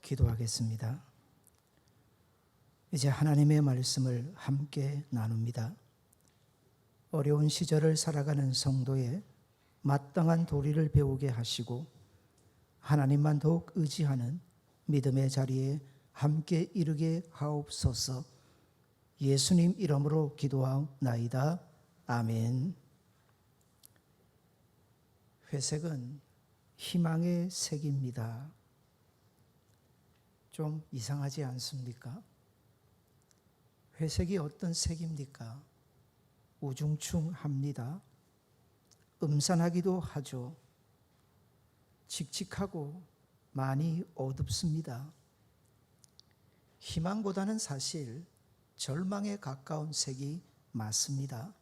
기도하겠습니다. 이제 하나님의 말씀을 함께 나눕니다. 어려운 시절을 살아가는 성도의 마땅한 도리를 배우게 하시고 하나님만 더욱 의지하는 믿음의 자리에 함께 이르게 하옵소서. 예수님 이름으로 기도하옵나이다. 아멘. 회색은 희망의 색입니다. 좀 이상하지 않습니까? 회색이 어떤 색입니까? 우중충합니다. 음산하기도 하죠. 칙칙하고 많이 어둡습니다. 희망보다는 사실 절망에 가까운 색이 맞습니다.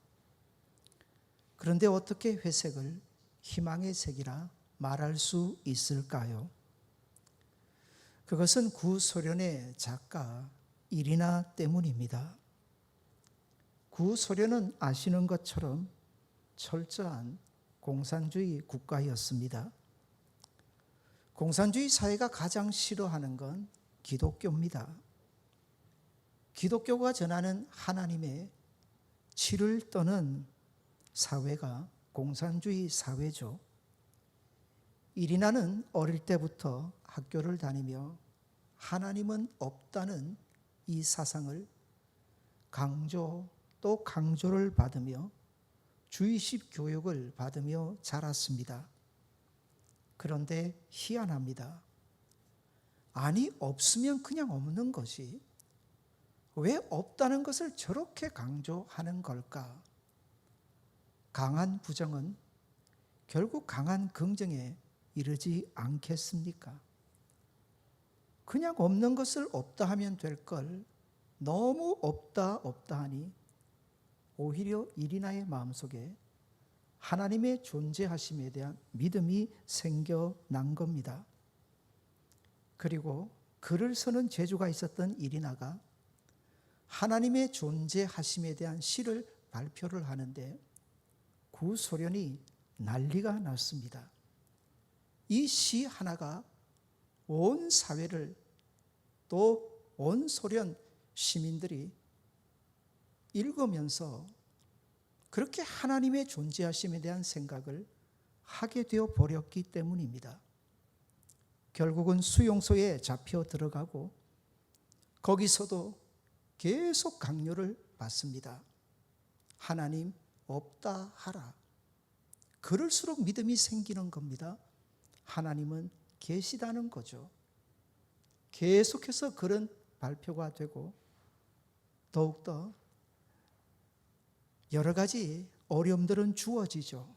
그런데 어떻게 회색을 희망의 색이라 말할 수 있을까요? 그것은 구소련의 작가 이리나 때문입니다. 구소련은 아시는 것처럼 철저한 공산주의 국가였습니다. 공산주의 사회가 가장 싫어하는 건 기독교입니다. 기독교가 전하는 하나님의 치를 떠는 사회가 공산주의 사회죠. 이리나는 어릴 때부터 학교를 다니며 하나님은 없다는 이 사상을 강조 또 강조를 받으며 주의식 교육을 받으며 자랐습니다. 그런데 희한합니다. 아니, 없으면 그냥 없는 것이 왜 없다는 것을 저렇게 강조하는 걸까? 강한 부정은 결국 강한 긍정에 이르지 않겠습니까? 그냥 없는 것을 없다 하면 될 걸 너무 없다 하니 오히려 이리나의 마음속에 하나님의 존재하심에 대한 믿음이 생겨난 겁니다. 그리고 글을 쓰는 재주가 있었던 이리나가 하나님의 존재하심에 대한 시를 발표를 하는데 구소련이 난리가 났습니다. 이 시 하나가 온 사회를 또 온 소련 시민들이 읽으면서 그렇게 하나님의 존재하심에 대한 생각을 하게 되어 버렸기 때문입니다. 결국은 수용소에 잡혀 들어가고 거기서도 계속 강요를 받습니다. 하나님 없다 하라. 그럴수록 믿음이 생기는 겁니다. 하나님은 계시다는 거죠. 계속해서 그런 발표가 되고 더욱더 여러 가지 어려움들은 주어지죠.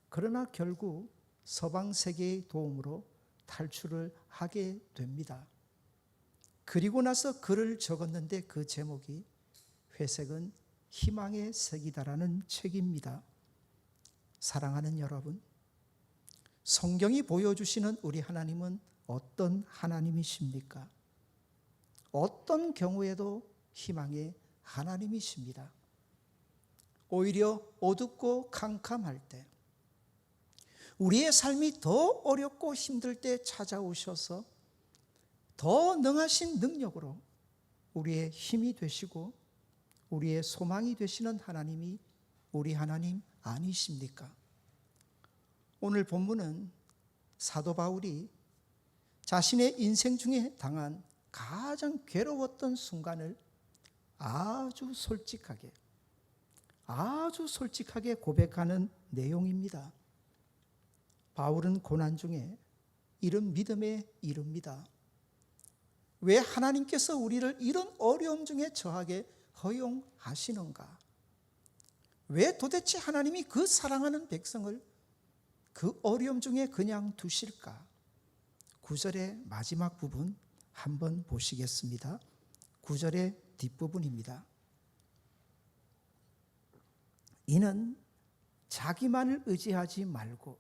그러나 결국 서방 세계의 도움으로 탈출을 하게 됩니다. 그리고 나서 글을 적었는데 그 제목이 회색은 희망의 색이다라는 책입니다. 사랑하는 여러분, 성경이 보여주시는 우리 하나님은 어떤 하나님이십니까? 어떤 경우에도 희망의 하나님이십니다. 오히려 어둡고 캄캄할 때, 우리의 삶이 더 어렵고 힘들 때 찾아오셔서 더 능하신 능력으로 우리의 힘이 되시고 우리의 소망이 되시는 하나님이 우리 하나님 아니십니까? 오늘 본문은 사도 바울이 자신의 인생 중에 당한 가장 괴로웠던 순간을 아주 솔직하게 고백하는 내용입니다. 바울은 고난 중에 이런 믿음에 이릅니다. 왜 하나님께서 우리를 이런 어려움 중에 처하게 허용하시는가? 왜 도대체 하나님이 그 사랑하는 백성을 그 어려움 중에 그냥 두실까? 9절의 마지막 부분 한번 보시겠습니다. 9절의 뒷부분입니다. 이는 자기만을 의지하지 말고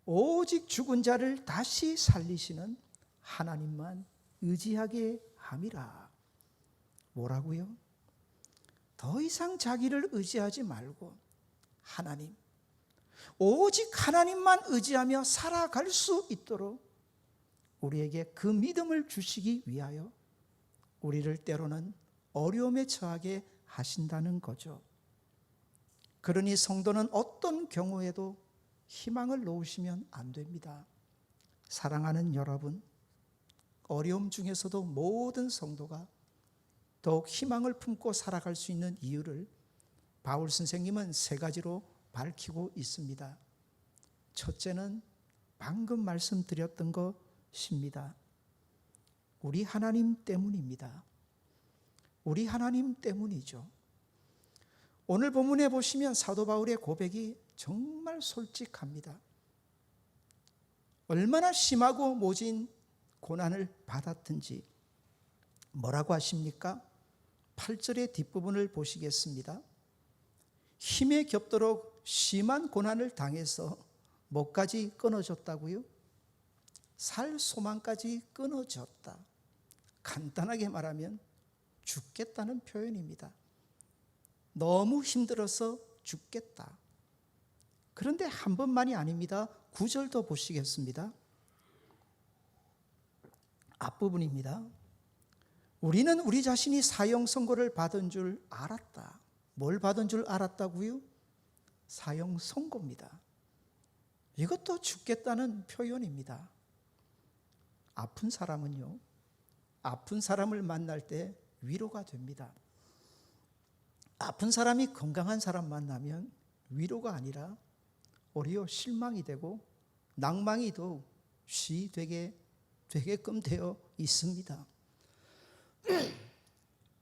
오직 죽은 자를 다시 살리시는 하나님만 의지하게 함이라. 뭐라고요? 더 이상 자기를 의지하지 말고 하나님, 오직 하나님만 의지하며 살아갈 수 있도록 우리에게 그 믿음을 주시기 위하여 우리를 때로는 어려움에 처하게 하신다는 거죠. 그러니 성도는 어떤 경우에도 희망을 놓으시면 안 됩니다. 사랑하는 여러분, 어려움 중에서도 모든 성도가 더욱 희망을 품고 살아갈 수 있는 이유를 바울 선생님은 세 가지로 밝히고 있습니다. 첫째는 방금 말씀드렸던 것입니다. 우리 하나님 때문입니다. 우리 하나님 때문이죠. 오늘 본문에 보시면 사도 바울의 고백이 정말 솔직합니다. 얼마나 심하고 모진 고난을 받았든지 뭐라고 하십니까? 8절의 뒷부분을 보시겠습니다. 힘에 겹도록 심한 고난을 당해서 목까지 끊어졌다고요? 살 소망까지 끊어졌다. 간단하게 말하면 죽겠다는 표현입니다. 너무 힘들어서 죽겠다. 그런데 한 번만이 아닙니다. 9절도 보시겠습니다. 앞부분입니다. 우리는 우리 자신이 사형 선고를 받은 줄 알았다. 뭘 받은 줄 알았다고요? 사형 선고입니다. 이것도 죽겠다는 표현입니다. 아픈 사람은요, 아픈 사람을 만날 때 위로가 됩니다. 아픈 사람이 건강한 사람 만나면 위로가 아니라 오히려 실망이 되고 낭망이 더욱 되게끔 되어 있습니다.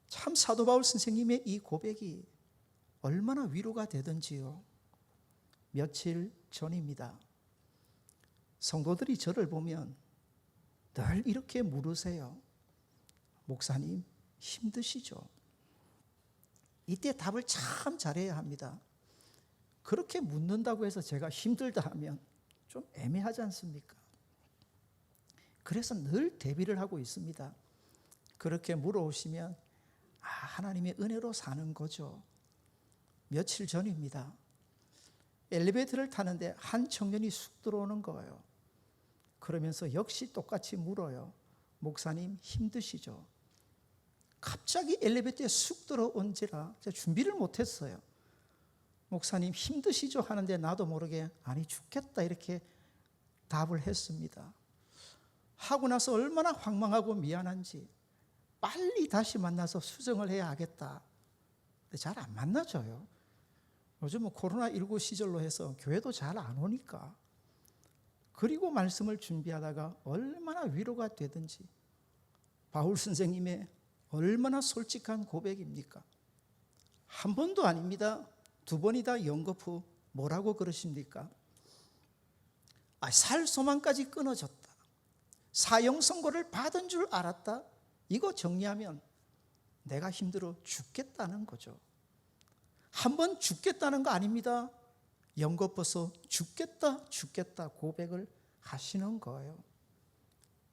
참 사도 바울 선생님의 이 고백이 얼마나 위로가 되던지요. 며칠 전입니다. 성도들이 저를 보면 늘 이렇게 물으세요. 목사님, 힘드시죠? 이때 답을 참 잘해야 합니다. 그렇게 묻는다고 해서 제가 힘들다 하면 좀 애매하지 않습니까? 그래서 늘 대비를 하고 있습니다. 그렇게 물어오시면 하나님의 은혜로 사는 거죠. 며칠 전입니다. 엘리베이터를 타는데 한 청년이 쑥 들어오는 거예요. 그러면서 역시 똑같이 물어요. 목사님 힘드시죠? 갑자기 엘리베이터에 쑥 들어온지라 제가 준비를 못했어요. 목사님 힘드시죠? 하는데 나도 모르게 아니 죽겠다 이렇게 답을 했습니다. 하고 나서 얼마나 황망하고 미안한지 빨리 다시 만나서 수정을 해야 하겠다. 근데 잘 안 만나져요. 요즘은 코로나19 시절로 해서 교회도 잘 안 오니까. 그리고 말씀을 준비하다가 얼마나 위로가 되든지. 바울 선생님의 얼마나 솔직한 고백입니까? 한 번도 아닙니다. 두 번이다 연거푸 뭐라고 그러십니까? 살 소망까지 끊어졌다. 사형 선고를 받은 줄 알았다. 이거 정리하면 내가 힘들어 죽겠다는 거죠. 한 번 죽겠다는 거 아닙니다. 연거푸서 죽겠다 고백을 하시는 거예요.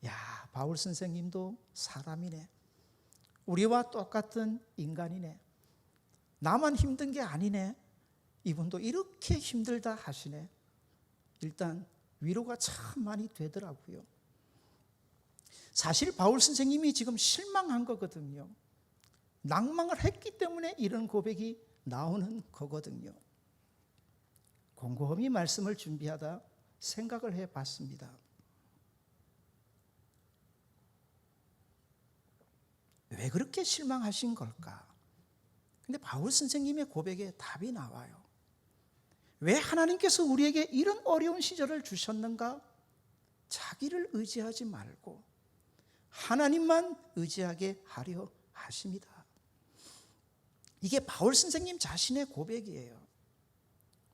야, 바울 선생님도 사람이네. 우리와 똑같은 인간이네. 나만 힘든 게 아니네. 이분도 이렇게 힘들다 하시네. 일단 위로가 참 많이 되더라고요. 사실 바울 선생님이 지금 실망한 거거든요. 낭망을 했기 때문에 이런 고백이 나오는 거거든요. 곰곰이 말씀을 준비하다 생각을 해봤습니다. 왜 그렇게 실망하신 걸까? 근데 바울 선생님의 고백에 답이 나와요. 왜 하나님께서 우리에게 이런 어려운 시절을 주셨는가? 자기를 의지하지 말고 하나님만 의지하게 하려 하십니다. 이게 바울 선생님 자신의 고백이에요.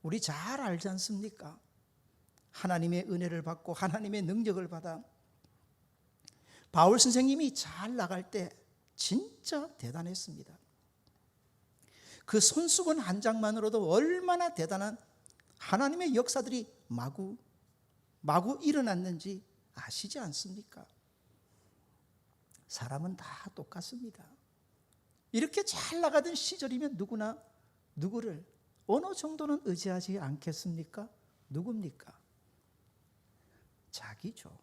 우리 잘 알지 않습니까? 하나님의 은혜를 받고 하나님의 능력을 받아 바울 선생님이 잘 나갈 때 진짜 대단했습니다. 그 손수건 한 장만으로도 얼마나 대단한 하나님의 역사들이 마구 일어났는지 아시지 않습니까? 사람은 다 똑같습니다. 이렇게 잘 나가던 시절이면 누구나 누구를 어느 정도는 의지하지 않겠습니까? 누굽니까? 자기죠.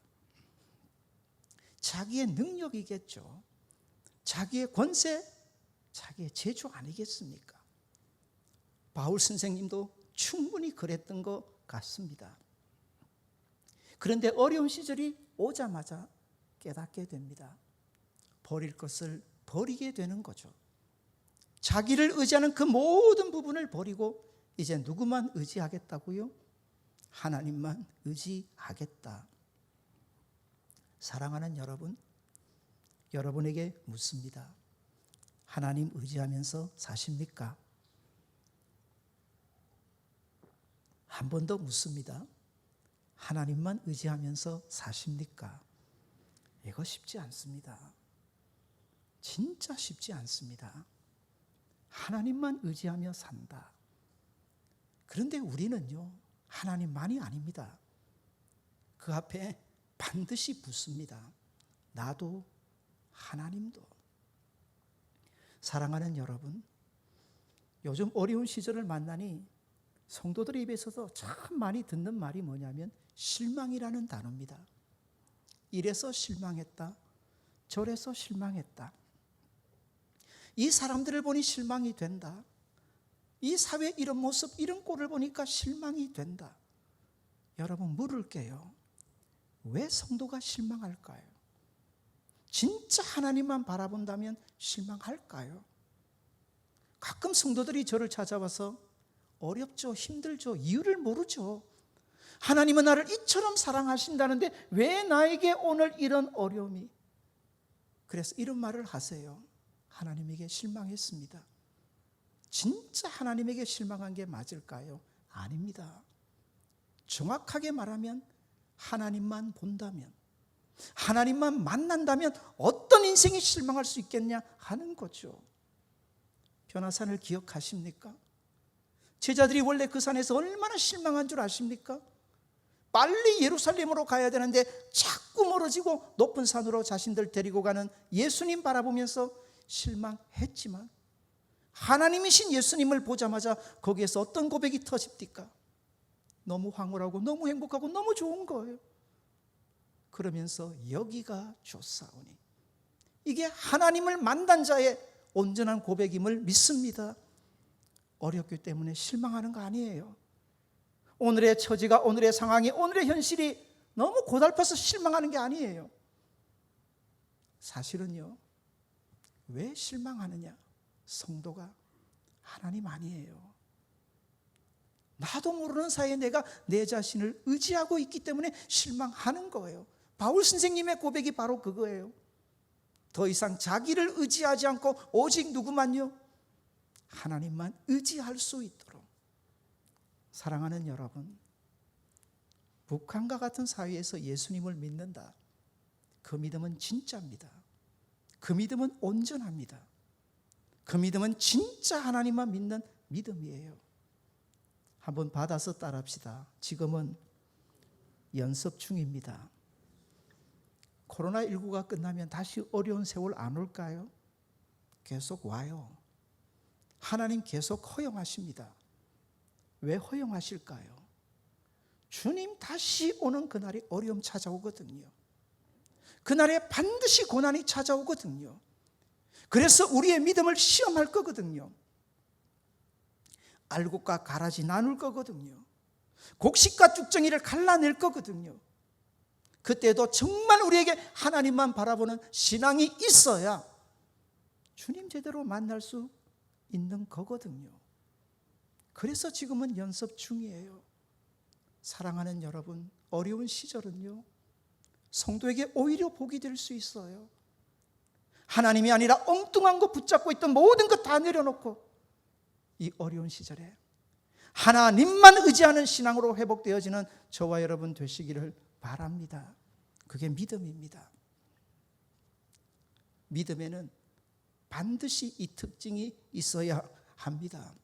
자기의 능력이겠죠. 자기의 권세, 자기의 재주 아니겠습니까? 바울 선생님도 충분히 그랬던 것 같습니다. 그런데 어려운 시절이 오자마자 깨닫게 됩니다. 버릴 것을 버리게 되는 거죠. 자기를 의지하는 그 모든 부분을 버리고 이제 누구만 의지하겠다고요? 하나님만 의지하겠다. 사랑하는 여러분, 여러분에게 묻습니다. 하나님 의지하면서 사십니까? 한 번 더 묻습니다. 하나님만 의지하면서 사십니까? 이거 쉽지 않습니다. 진짜 쉽지 않습니다. 하나님만 의지하며 산다. 그런데 우리는요, 하나님만이 아닙니다. 그 앞에 반드시 붙습니다. 나도 하나님도. 사랑하는 여러분, 요즘 어려운 시절을 만나니 성도들의 입에서도 참 많이 듣는 말이 뭐냐면 실망이라는 단어입니다. 이래서 실망했다, 저래서 실망했다. 이 사람들을 보니 실망이 된다. 이 사회 이런 모습, 이런 꼴을 보니까 실망이 된다. 여러분 물을게요. 왜 성도가 실망할까요? 진짜 하나님만 바라본다면 실망할까요? 가끔 성도들이 저를 찾아와서 어렵죠, 힘들죠, 이유를 모르죠. 하나님은 나를 이처럼 사랑하신다는데 왜 나에게 오늘 이런 어려움이? 그래서 이런 말을 하세요. 하나님에게 실망했습니다. 진짜 하나님에게 실망한 게 맞을까요? 아닙니다. 정확하게 말하면 하나님만 본다면, 하나님만 만난다면 어떤 인생이 실망할 수 있겠냐 하는 거죠. 변화산을 기억하십니까? 제자들이 원래 그 산에서 얼마나 실망한 줄 아십니까? 빨리 예루살렘으로 가야 되는데 자꾸 멀어지고 높은 산으로 자신들 데리고 가는 예수님 바라보면서 실망했지만 하나님이신 예수님을 보자마자 거기에서 어떤 고백이 터집니까? 너무 황홀하고 너무 행복하고 너무 좋은 거예요. 그러면서 여기가 좋사오니, 이게 하나님을 만난 자의 온전한 고백임을 믿습니다. 어렵기 때문에 실망하는 거 아니에요. 오늘의 처지가, 오늘의 상황이, 오늘의 현실이 너무 고달파서 실망하는 게 아니에요. 사실은요, 왜 실망하느냐? 성도가 하나님 아니에요. 나도 모르는 사이에 내가 내 자신을 의지하고 있기 때문에 실망하는 거예요. 바울 선생님의 고백이 바로 그거예요. 더 이상 자기를 의지하지 않고 오직 누구만요? 하나님만 의지할 수 있도록. 사랑하는 여러분, 북한과 같은 사회에서 예수님을 믿는다. 그 믿음은 진짜입니다. 그 믿음은 온전합니다. 그 믿음은 진짜 하나님만 믿는 믿음이에요. 한번 받아서 따라합시다. 지금은 연습 중입니다. 코로나19가 끝나면 다시 어려운 세월 안 올까요? 계속 와요. 하나님 계속 허용하십니다. 왜 허용하실까요? 주님 다시 오는 그날이 어려움 찾아오거든요. 그날에 반드시 고난이 찾아오거든요. 그래서 우리의 믿음을 시험할 거거든요. 알곡과 가라지 나눌 거거든요. 곡식과 쭉정이를 갈라낼 거거든요. 그때도 정말 우리에게 하나님만 바라보는 신앙이 있어야 주님 제대로 만날 수 있는 거거든요. 그래서 지금은 연습 중이에요. 사랑하는 여러분, 어려운 시절은요, 성도에게 오히려 복이 될 수 있어요. 하나님이 아니라 엉뚱한 거 붙잡고 있던 모든 것 다 내려놓고 이 어려운 시절에 하나님만 의지하는 신앙으로 회복되어지는 저와 여러분 되시기를 바랍니다. 그게 믿음입니다. 믿음에는 반드시 이 특징이 있어야 합니다.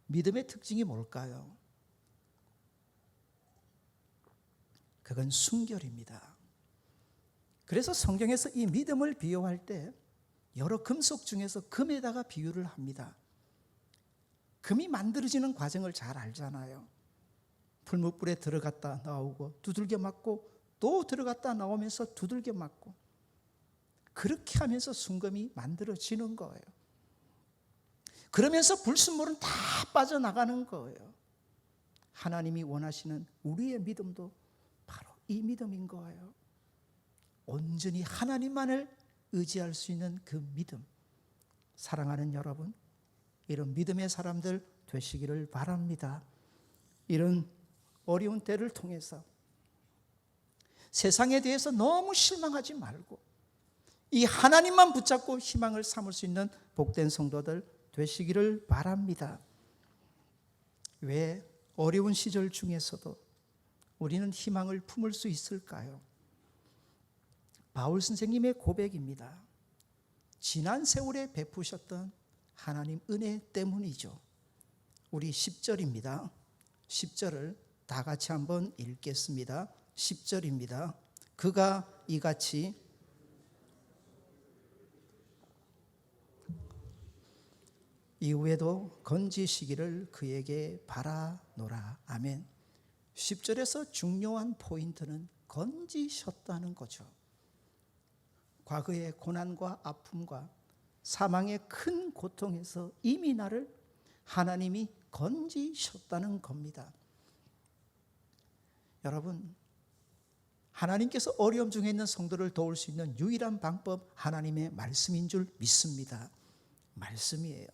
믿음의 특징이 뭘까요? 그건 순결입니다. 그래서 성경에서 이 믿음을 비유할 때 여러 금속 중에서 금에다가 비유를 합니다. 금이 만들어지는 과정을 잘 알잖아요. 풀무불에 들어갔다 나오고 두들겨 맞고 또 들어갔다 나오면서 두들겨 맞고 그렇게 하면서 순금이 만들어지는 거예요. 그러면서 불순물은 다 빠져나가는 거예요. 하나님이 원하시는 우리의 믿음도 바로 이 믿음인 거예요. 온전히 하나님만을 의지할 수 있는 그 믿음. 사랑하는 여러분, 이런 믿음의 사람들 되시기를 바랍니다. 이런 어려운 때를 통해서 세상에 대해서 너무 실망하지 말고 이 하나님만 붙잡고 희망을 삼을 수 있는 복된 성도들 되시기를 바랍니다. 왜 어려운 시절 중에서도 우리는 희망을 품을 수 있을까요? 바울 선생님의 고백입니다. 지난 세월에 베푸셨던 하나님 은혜 때문이죠. 우리 10절입니다. 10절을 다 같이 한번 읽겠습니다. 10절입니다. 그가 이같이 이후에도 건지시기를 그에게 바라노라. 아멘. 10절에서 중요한 포인트는 건지셨다는 거죠. 과거의 고난과 아픔과 사망의 큰 고통에서 이미 나를 하나님이 건지셨다는 겁니다. 여러분, 하나님께서 어려움 중에 있는 성도를 도울 수 있는 유일한 방법, 하나님의 말씀인 줄 믿습니다. 말씀이에요.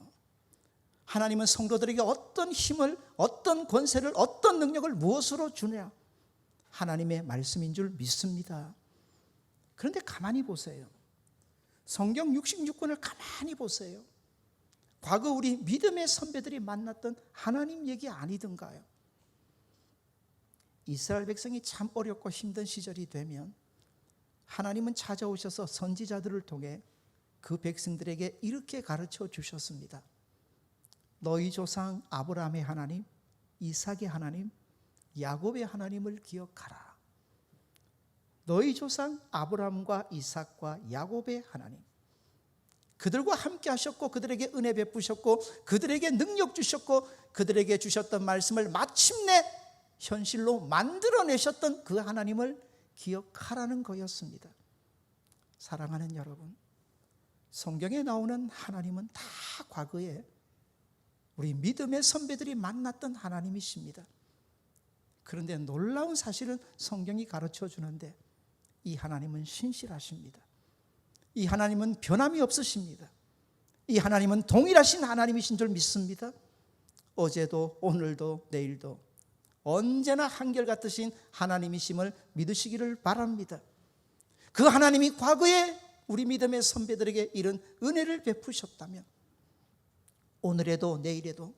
하나님은 성도들에게 어떤 힘을, 어떤 권세를, 어떤 능력을 무엇으로 주냐? 하나님의 말씀인 줄 믿습니다. 그런데 가만히 보세요. 성경 66권을 가만히 보세요. 과거 우리 믿음의 선배들이 만났던 하나님 얘기 아니던가요? 이스라엘 백성이 참 어렵고 힘든 시절이 되면 하나님은 찾아오셔서 선지자들을 통해 그 백성들에게 이렇게 가르쳐 주셨습니다. 너희 조상 아브라함의 하나님, 이삭의 하나님, 야곱의 하나님을 기억하라. 너희 조상 아브라함과 이삭과 야곱의 하나님, 그들과 함께 하셨고 그들에게 은혜 베푸셨고 그들에게 능력 주셨고 그들에게 주셨던 말씀을 마침내 현실로 만들어내셨던 그 하나님을 기억하라는 거였습니다. 사랑하는 여러분, 성경에 나오는 하나님은 다 과거에 우리 믿음의 선배들이 만났던 하나님이십니다. 그런데 놀라운 사실은 성경이 가르쳐 주는데 이 하나님은 신실하십니다. 이 하나님은 변함이 없으십니다. 이 하나님은 동일하신 하나님이신 줄 믿습니다. 어제도 오늘도 내일도 언제나 한결같으신 하나님이심을 믿으시기를 바랍니다. 그 하나님이 과거에 우리 믿음의 선배들에게 이런 은혜를 베푸셨다면 오늘에도 내일에도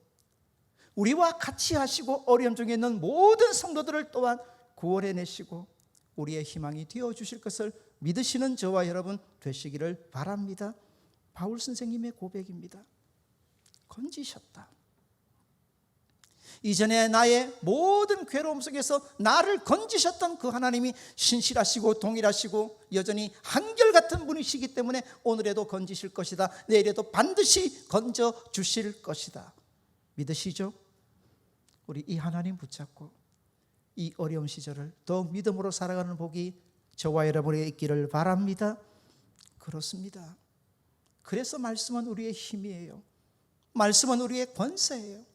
우리와 같이 하시고 어려움 중에 있는 모든 성도들을 또한 구원해내시고 우리의 희망이 되어주실 것을 믿으시는 저와 여러분 되시기를 바랍니다. 바울 선생님의 고백입니다. 건지셨다. 이전에 나의 모든 괴로움 속에서 나를 건지셨던 그 하나님이 신실하시고 동일하시고 여전히 한결같은 분이시기 때문에 오늘에도 건지실 것이다. 내일에도 반드시 건져주실 것이다. 믿으시죠? 우리 이 하나님 붙잡고 이 어려운 시절을 더욱 믿음으로 살아가는 복이 저와 여러분에게 있기를 바랍니다. 그렇습니다. 그래서 말씀은 우리의 힘이에요. 말씀은 우리의 권세예요.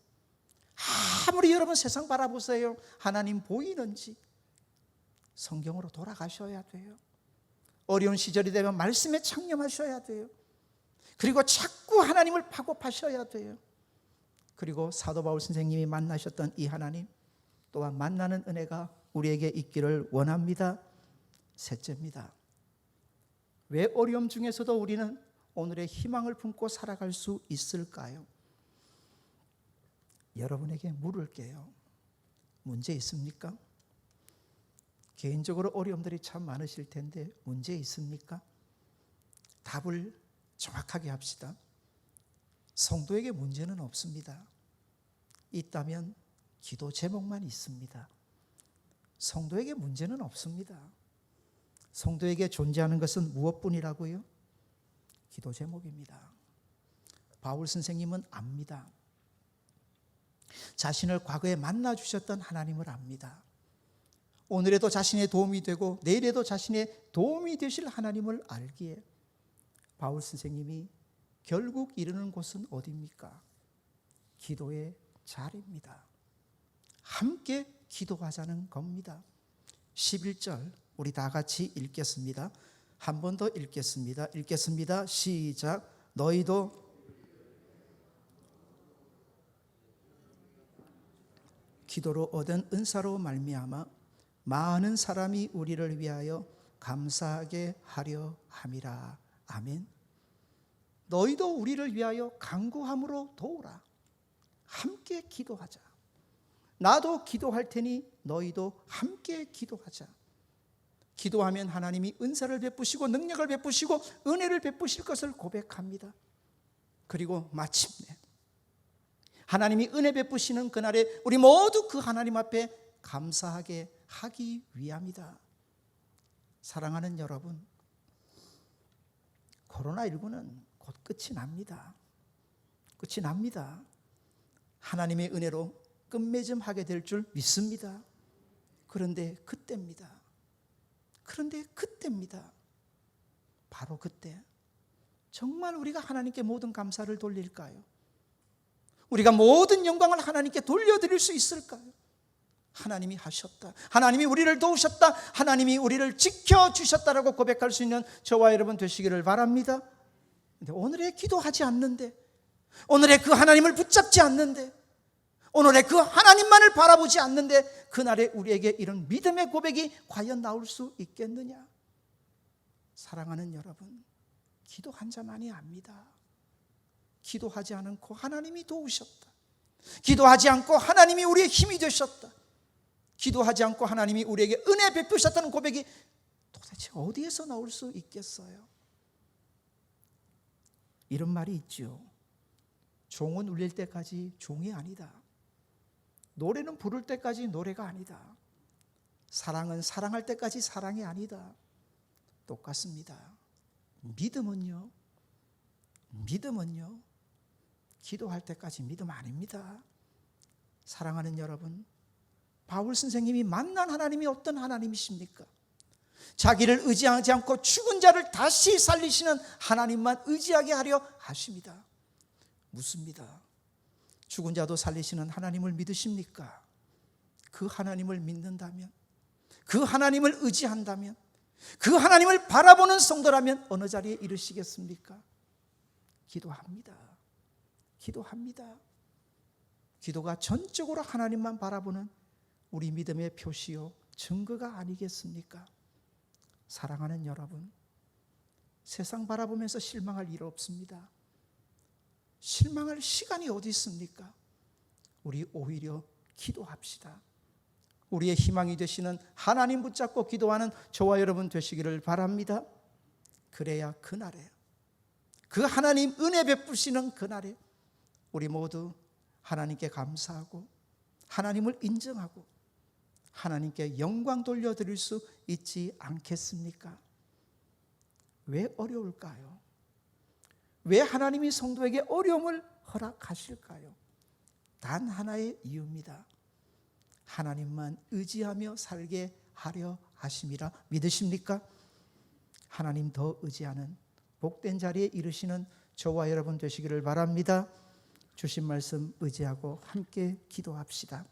아무리 여러분 세상 바라보세요. 하나님 보이는지 성경으로 돌아가셔야 돼요. 어려운 시절이 되면 말씀에 창념하셔야 돼요. 그리고 자꾸 하나님을 파고파셔야 돼요. 그리고 사도 바울 선생님이 만나셨던 이 하나님 또한 만나는 은혜가 우리에게 있기를 원합니다. 셋째입니다. 왜 어려움 중에서도 우리는 오늘의 희망을 품고 살아갈 수 있을까요? 여러분에게 물을게요. 문제 있습니까? 개인적으로 어려움들이 참 많으실 텐데 문제 있습니까? 답을 정확하게 합시다. 성도에게 문제는 없습니다. 있다면 기도 제목만 있습니다. 성도에게 문제는 없습니다. 성도에게 존재하는 것은 무엇뿐이라고요? 기도 제목입니다. 바울 선생님은 압니다. 자신을 과거에 만나주셨던 하나님을 압니다. 오늘에도 자신의 도움이 되고 내일에도 자신의 도움이 되실 하나님을 알기에 바울 선생님이 결국 이르는 곳은 어디입니까? 기도의 자리입니다. 함께 기도하자는 겁니다. 11절 우리 다 같이 읽겠습니다. 한 번 더 읽겠습니다. 읽겠습니다. 시작. 너희도 기도로 얻은 은사로 말미암아 많은 사람이 우리를 위하여 감사하게 하려 함이라. 아멘. 너희도 우리를 위하여 간구함으로 도우라. 함께 기도하자. 나도 기도할 테니 너희도 함께 기도하자. 기도하면 하나님이 은사를 베푸시고 능력을 베푸시고 은혜를 베푸실 것을 고백합니다. 그리고 마침내 하나님이 은혜 베푸시는 그날에 우리 모두 그 하나님 앞에 감사하게 하기 위함이다. 사랑하는 여러분, 코로나19는 곧 끝이 납니다. 끝이 납니다. 하나님의 은혜로 끝맺음하게 될 줄 믿습니다. 그런데 그때입니다. 바로 그때 정말 우리가 하나님께 모든 감사를 돌릴까요? 우리가 모든 영광을 하나님께 돌려드릴 수 있을까요? 하나님이 하셨다, 하나님이 우리를 도우셨다, 하나님이 우리를 지켜주셨다라고 고백할 수 있는 저와 여러분 되시기를 바랍니다. 근데 오늘에 기도하지 않는데, 오늘에 그 하나님을 붙잡지 않는데, 오늘에 그 하나님만을 바라보지 않는데 그날에 우리에게 이런 믿음의 고백이 과연 나올 수 있겠느냐? 사랑하는 여러분, 기도한 자만이 압니다. 기도하지 않고 하나님이 도우셨다, 기도하지 않고 하나님이 우리의 힘이 되셨다, 기도하지 않고 하나님이 우리에게 은혜 베푸셨다는 고백이 도대체 어디에서 나올 수 있겠어요? 이런 말이 있죠. 종은 울릴 때까지 종이 아니다. 노래는 부를 때까지 노래가 아니다. 사랑은 사랑할 때까지 사랑이 아니다. 똑같습니다. 믿음은요, 기도할 때까지 믿음 아닙니다. 사랑하는 여러분, 바울 선생님이 만난 하나님이 어떤 하나님이십니까? 자기를 의지하지 않고 죽은 자를 다시 살리시는 하나님만 의지하게 하려 하십니다. 묻습니다. 죽은 자도 살리시는 하나님을 믿으십니까? 그 하나님을 믿는다면, 그 하나님을 의지한다면, 그 하나님을 바라보는 성도라면 어느 자리에 이르시겠습니까? 기도합니다. 기도가 전적으로 하나님만 바라보는 우리 믿음의 표시요 증거가 아니겠습니까? 사랑하는 여러분, 세상 바라보면서 실망할 일 없습니다. 실망할 시간이 어디 있습니까? 우리 오히려 기도합시다. 우리의 희망이 되시는 하나님 붙잡고 기도하는 저와 여러분 되시기를 바랍니다. 그래야 그날에, 그 하나님 은혜 베푸시는 그날에 우리 모두 하나님께 감사하고 하나님을 인정하고 하나님께 영광 돌려드릴 수 있지 않겠습니까? 왜 어려울까요? 왜 하나님이 성도에게 어려움을 허락하실까요? 단 하나의 이유입니다. 하나님만 의지하며 살게 하려 하심이라 믿으십니까? 하나님 더 의지하는 복된 자리에 이르시는 저와 여러분 되시기를 바랍니다. 주신 말씀 의지하고 함께 기도합시다.